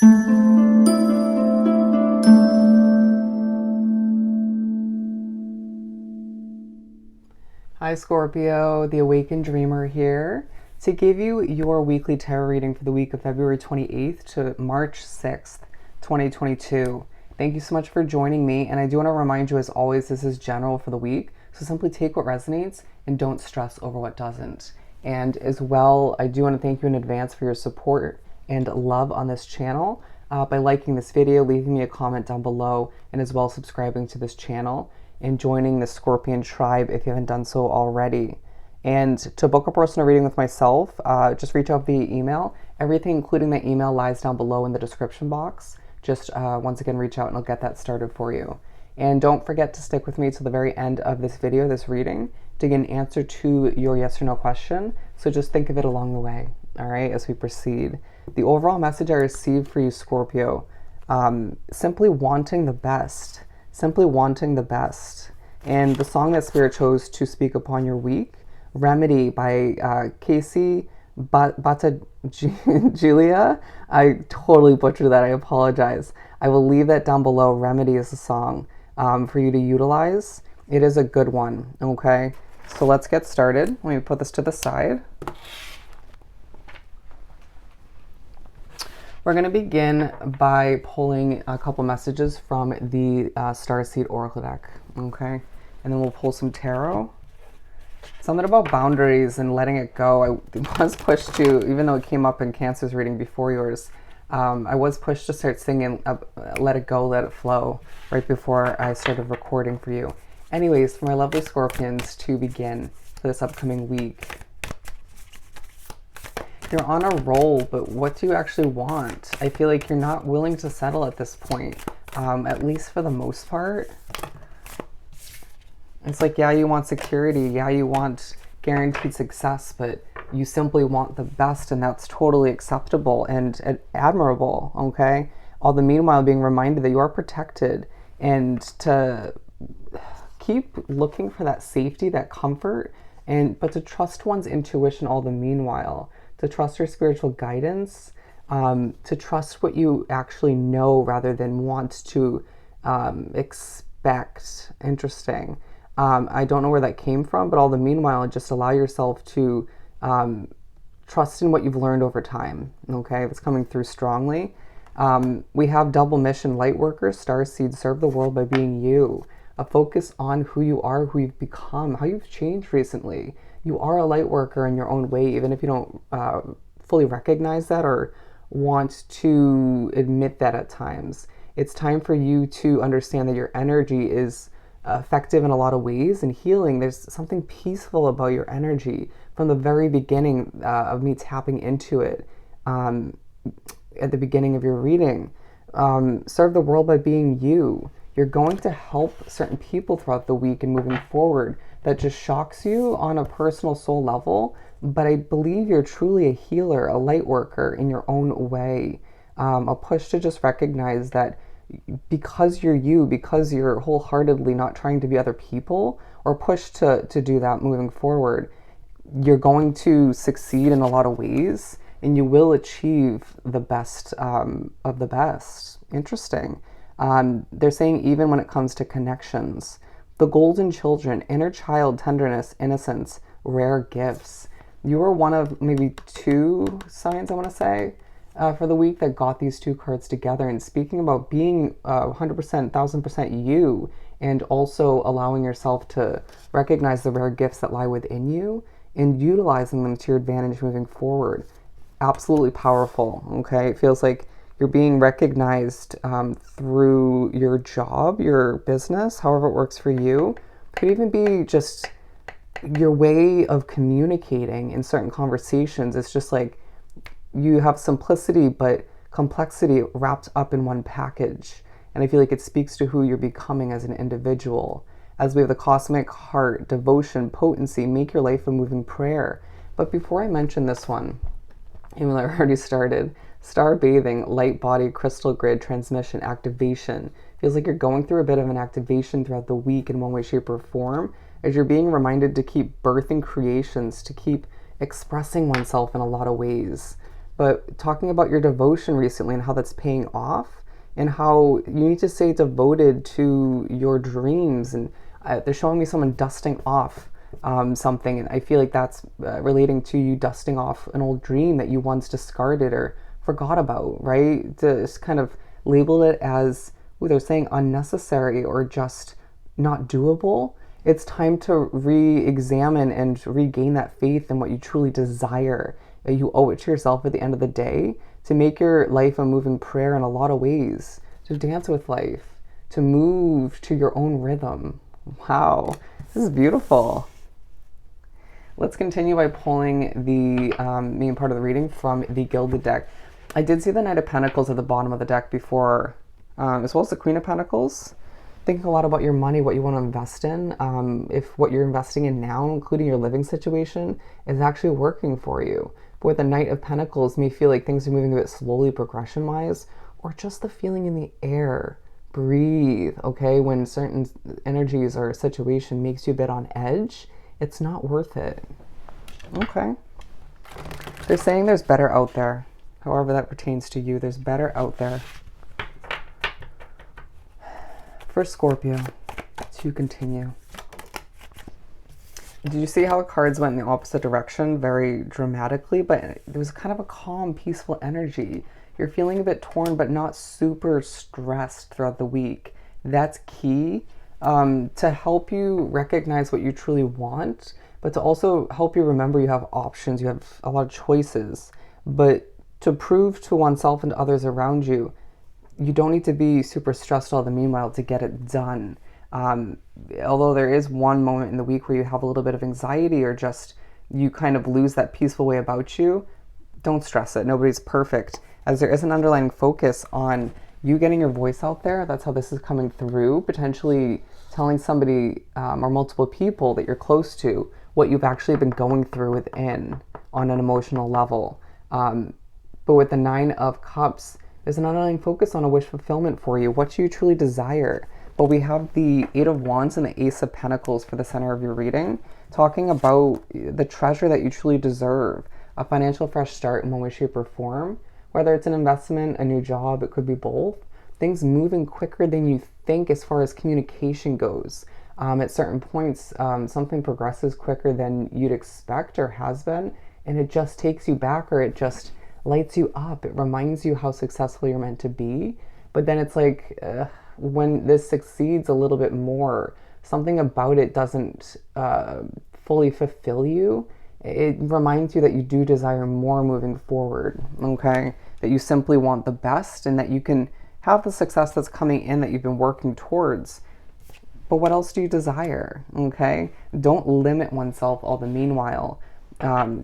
Hi Scorpio, the Awakened Dreamer here to give you your weekly tarot reading for the week of February 28th to March 6th, 2022. Thank you so much for joining me, and I do want to remind you, as always, this is general for the week, so simply take what resonates and don't stress over what doesn't. And as well, I do want to thank you in advance for your support and love on this channel by liking this video, leaving me a comment down below, and as well subscribing to this channel and joining the Scorpion tribe if you haven't done so already. And to book a personal reading with myself, just reach out via email. Everything, including the email, lies down below in the description box. Just once again, reach out and I'll get that started for you. And don't forget to stick with me to the very end of this video, this reading, to get an answer to your yes or no question. So just think of it along the way, all right, as we proceed. The overall message I received for you, Scorpio, simply wanting the best. Simply wanting the best. And the song that Spirit chose to speak upon your week, Remedy by Kaci, Battaglia. I totally butchered that. I apologize. I will leave that down below. Remedy is a song for you to utilize. It is a good one, okay? So let's get started. Let me put this to the side. We're going to begin by pulling a couple messages from the Starseed Oracle deck, okay? And then we'll pull some tarot. Something about boundaries and letting it go. I was pushed to, even though it came up in Cancer's reading before yours, I was pushed to start singing Let It Go, Let It Flow right before I started recording for you. Anyways, for my lovely Scorpions to begin for this upcoming week. You're on a roll, but what do you actually want? I feel like you're not willing to settle at this point, at least for the most part. It's like, yeah, you want security, yeah, you want guaranteed success, but you simply want the best, and that's totally acceptable and admirable, okay? All the meanwhile being reminded that you are protected, and to keep looking for that safety, that comfort, but to trust one's intuition all the meanwhile. To trust your spiritual guidance, to trust what you actually know rather than want to expect. Interesting. I don't know where that came from, but all the meanwhile, just allow yourself to trust in what you've learned over time. Okay, that's coming through strongly. We have double mission light workers, starseed, serve the world by being you. A focus on who you are, who you've become, how you've changed recently. You are a light worker in your own way, even if you don't fully recognize that or want to admit that at times. It's time for you to understand that your energy is effective in a lot of ways and healing. There's something peaceful about your energy from the very beginning of me tapping into it at the beginning of your reading. Serve the world by being you. You're going to help certain people throughout the week and moving forward. That just shocks you on a personal soul level, but I believe you're truly a healer, a light worker in your own way. A push to just recognize that because you're you, because you're wholeheartedly not trying to be other people, or push to do that moving forward, you're going to succeed in a lot of ways, and you will achieve the best of the best. Interesting. They're saying even when it comes to connections, the golden children, inner child, tenderness, innocence, rare gifts. You are one of maybe two signs, I want to say, for the week that got these two cards together. And speaking about being 100%, 1000% you, and also allowing yourself to recognize the rare gifts that lie within you and utilizing them to your advantage moving forward. Absolutely powerful, okay? It feels like you're being recognized through your job, your business, however it works for you. It could even be just your way of communicating in certain conversations. It's just like you have simplicity but complexity wrapped up in one package. And I feel like it speaks to who you're becoming as an individual. As we have the cosmic heart, devotion, potency, make your life a moving prayer. But before I mention this one, even though I already started, star bathing, light body, crystal grid, transmission, activation. Feels like you're going through a bit of an activation throughout the week in one way, shape, or form, as you're being reminded to keep birthing creations, to keep expressing oneself in a lot of ways. but talking about your devotion recently and how that's paying off, and how you need to stay devoted to your dreams. And they're showing me someone dusting off something, and I feel like that's relating to you dusting off an old dream that you once discarded or forgot about, right? Just kind of label it as, they're saying unnecessary or just not doable. It's time to re-examine and regain that faith in what you truly desire. You owe it to yourself at the end of the day to make your life a moving prayer in a lot of ways, to dance with life, to move to your own rhythm. Wow, this is beautiful. Let's continue by pulling the main part of the reading from the Gilded deck. I did see the Knight of Pentacles at the bottom of the deck before, as well as the Queen of Pentacles. Thinking a lot about your money, what you want to invest in, if what you're investing in now, including your living situation, is actually working for you. But with the Knight of Pentacles, may feel like things are moving a bit slowly progression-wise, or just the feeling in the air. Breathe, okay? When certain energies or a situation makes you a bit on edge, it's not worth it. Okay. They're saying there's better out there. However that pertains to you, there's better out there. For Scorpio, to continue. Did you see how the cards went in the opposite direction very dramatically? But there was kind of a calm, peaceful energy. You're feeling a bit torn, but not super stressed throughout the week. That's key to help you recognize what you truly want, but to also help you remember you have options, you have a lot of choices. But to prove to oneself and to others around you, you don't need to be super stressed all the meanwhile to get it done. Although there is one moment in the week where you have a little bit of anxiety or just you kind of lose that peaceful way about you, don't stress it. Nobody's perfect. As there is an underlying focus on you getting your voice out there. That's how this is coming through. Potentially telling somebody or multiple people that you're close to what you've actually been going through within on an emotional level. But with the Nine of Cups, there's an underlying focus on a wish fulfillment for you, what you truly desire. But we have the Eight of Wands and the Ace of Pentacles for the center of your reading, talking about the treasure that you truly deserve, a financial fresh start in one way, shape, or form. Whether it's an investment, a new job, it could be both. Things moving quicker than you think as far as communication goes. At certain points, something progresses quicker than you'd expect or has been, and it just takes you back or it just lights you up. It reminds you how successful you're meant to be. But then it's like when this succeeds a little bit more, something about it doesn't fully fulfill you. It reminds you that you do desire more moving forward, okay? That you simply want the best and that you can have the success that's coming in that you've been working towards. But what else do you desire, okay? Don't limit oneself all the meanwhile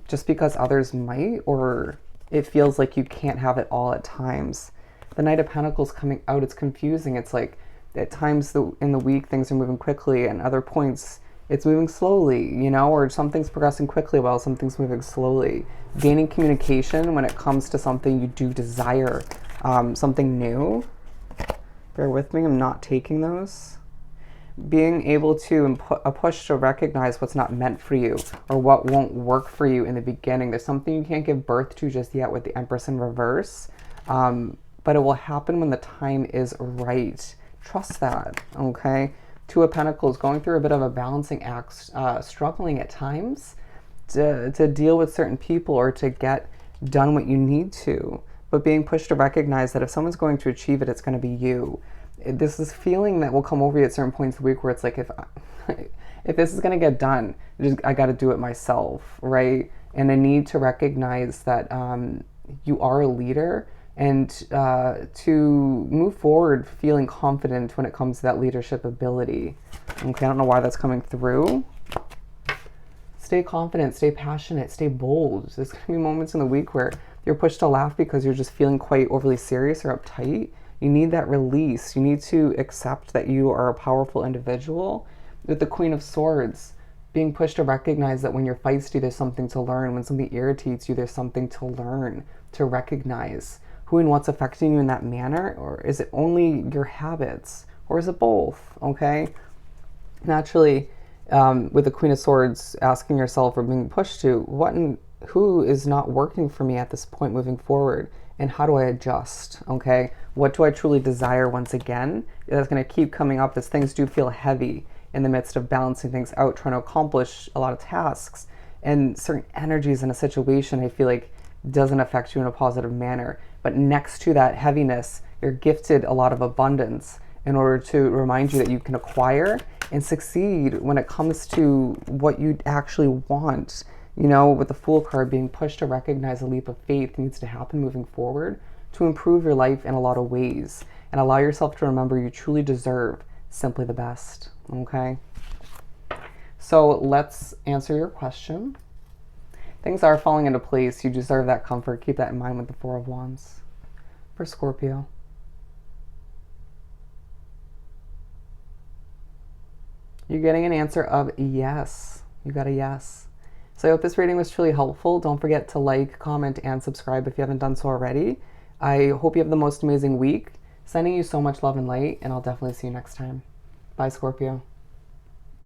just because others might, or it feels like you can't have it all at times. The Knight of Pentacles coming out, it's confusing. It's like at times in the week things are moving quickly, and other points it's moving slowly, you know, or something's progressing quickly while something's moving slowly. Gaining communication when it comes to something you do desire, something new. Bear with me, I'm not taking those. Being able to a push to recognize what's not meant for you or what won't work for you in the beginning. There's something you can't give birth to just yet with the Empress in reverse, but it will happen when the time is right. Trust that, okay? Two of Pentacles, going through a bit of a balancing act, struggling at times to deal with certain people or to get done what you need to, but being pushed to recognize that if someone's going to achieve it, it's going to be you. This is feeling that will come over you at certain points of the week where it's like, if this is going to get done, I got to do it myself, right? And a need to recognize that you are a leader, and to move forward feeling confident when it comes to that leadership ability. Okay, I don't know why that's coming through. Stay confident, stay passionate, stay bold. There's going to be moments in the week where you're pushed to laugh because you're just feeling quite overly serious or uptight. You need that release. You need to accept that you are a powerful individual. With the Queen of Swords, being pushed to recognize that when you're feisty, there's something to learn. When something irritates you, there's something to learn, to recognize who and what's affecting you in that manner, or is it only your habits, or is it both, okay? Naturally, with the Queen of Swords, asking yourself or being pushed to, what in who is not working for me at this point moving forward, and how do I adjust? Okay, what do I truly desire? Once again, that's going to keep coming up as things do feel heavy in the midst of balancing things out, trying to accomplish a lot of tasks, and certain energies in a situation I feel like doesn't affect you in a positive manner. But next to that heaviness, you're gifted a lot of abundance in order to remind you that you can acquire and succeed when it comes to what you actually want. You know, with the Fool card being pushed to recognize a leap of faith needs to happen moving forward to improve your life in a lot of ways, and allow yourself to remember you truly deserve simply the best. Okay? So let's answer your question. Things are falling into place. You deserve that comfort. Keep that in mind with the Four of Wands. For Scorpio. You're getting an answer of yes. You got a yes. So I hope this reading was truly helpful. Don't forget to like, comment, and subscribe if you haven't done so already. I hope you have the most amazing week. Sending you so much love and light, and I'll definitely see you next time. Bye, Scorpio.